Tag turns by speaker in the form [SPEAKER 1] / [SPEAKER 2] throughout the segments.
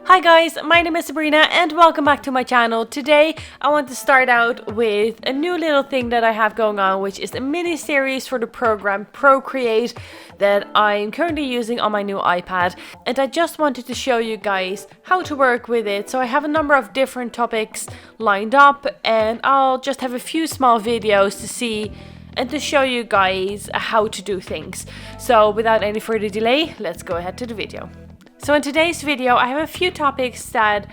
[SPEAKER 1] Hi guys, my name is Sabrina and welcome back to my channel. Today I want to start out with a new little thing that I have going on, which is a mini series for the program Procreate that I'm currently using on my new iPad, and I just wanted to show you guys how to work with it. So I have a number of different topics lined up and I'll just have a few small videos to see and to show you guys how to do things. So without any further delay, let's go ahead to the video. So in today's video, I have a few topics that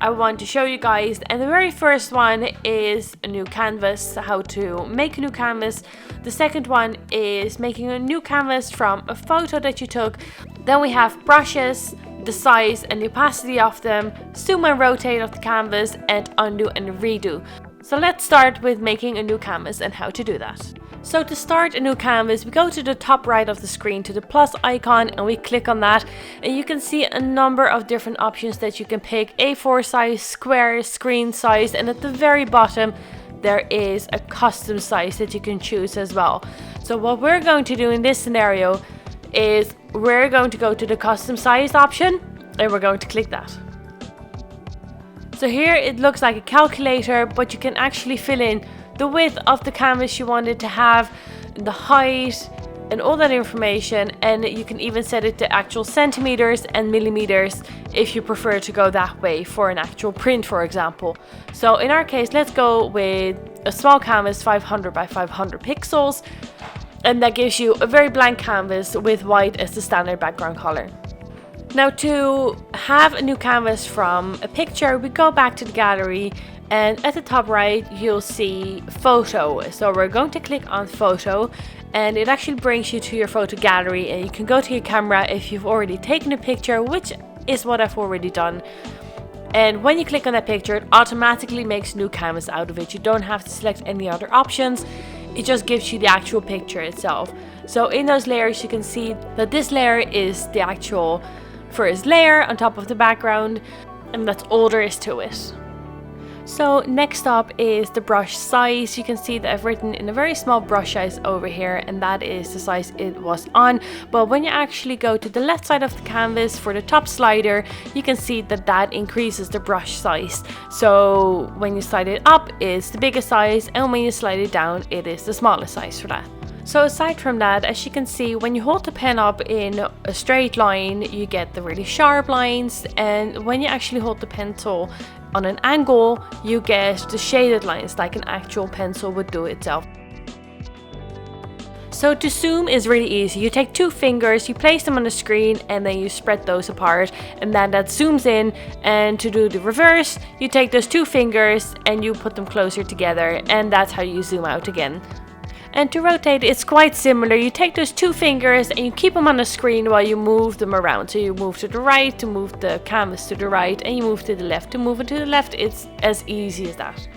[SPEAKER 1] I want to show you guys, and the very first one is a new canvas, how to make a new canvas. The second one is making a new canvas from a photo that you took. Then we have brushes, the size and the opacity of them, zoom and rotate of the canvas, and undo and redo. So let's start with making a new canvas and how to do that. So to start a new canvas, we go to the top right of the screen to the plus icon and we click on that, and you can see a number of different options that you can pick: A4 size, square, screen size, and at the very bottom there is a custom size that you can choose as well. So what we're going to do in this scenario is we're going to go to the custom size option and we're going to click that. So here it looks like a calculator, but you can actually fill in the width of the canvas you wanted to have, the height and all that information, and you can even set it to actual centimeters and millimeters if you prefer to go that way for an actual print, for example. So in our case, let's go with a small canvas, 500 by 500 pixels, and that gives you a very blank canvas with white as the standard background color. Now to have a new canvas from a picture, we go back to the gallery, and at the top right you'll see photo. So we're going to click on photo and it actually brings you to your photo gallery, and you can go to your camera if you've already taken a picture, which is what I've already done. And when you click on that picture, it automatically makes a new canvas out of it. You don't have to select any other options. It just gives you the actual picture itself. So in those layers you can see that this layer is the actual first layer on top of the background, and that's all there is to it. So next up is the brush size. You can see that I've written in a very small brush size over here, and that is the size it was on. But when you actually go to the left side of the canvas for the top slider, you can see that that increases the brush size. So when you slide it up, it's the biggest size, and when you slide it down, it is the smallest size for that. So aside from that, as you can see, when you hold the pen up in a straight line, you get the really sharp lines, and when you actually hold the pencil on an angle, you get the shaded lines like an actual pencil would do itself. So to zoom is really easy. You take two fingers, you place them on the screen, and then you spread those apart, and then that zooms in. And to do the reverse, you take those two fingers and you put them closer together, and that's how you zoom out again. And to rotate, it's quite similar. You take those two fingers and you keep them on the screen while you move them around. So you move to the right to move the canvas to the right, and you move to the left to move it to the left. It's as easy as that.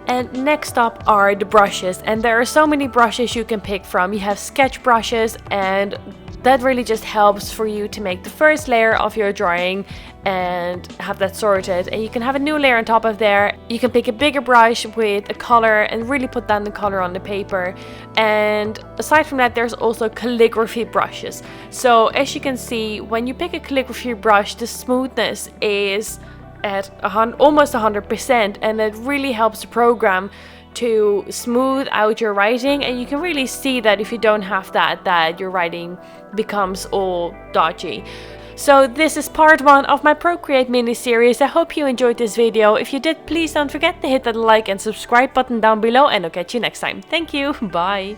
[SPEAKER 1] And next up are the brushes, and there are so many brushes you can pick from. You have sketch brushes, and that really just helps for you to make the first layer of your drawing and have that sorted, and you can have a new layer on top of there. You can pick a bigger brush with a color and really put down the color on the paper. And aside from that, there's also calligraphy brushes. So as you can see, when you pick a calligraphy brush, the smoothness is at almost 100%, and it really helps the program to smooth out your writing. And you can really see that if you don't have that your writing becomes all dodgy. So this is part one of my Procreate mini series. I hope you enjoyed this video. If you did, please don't forget to hit that like and subscribe button down below, and I'll catch you next time. Thank you, bye.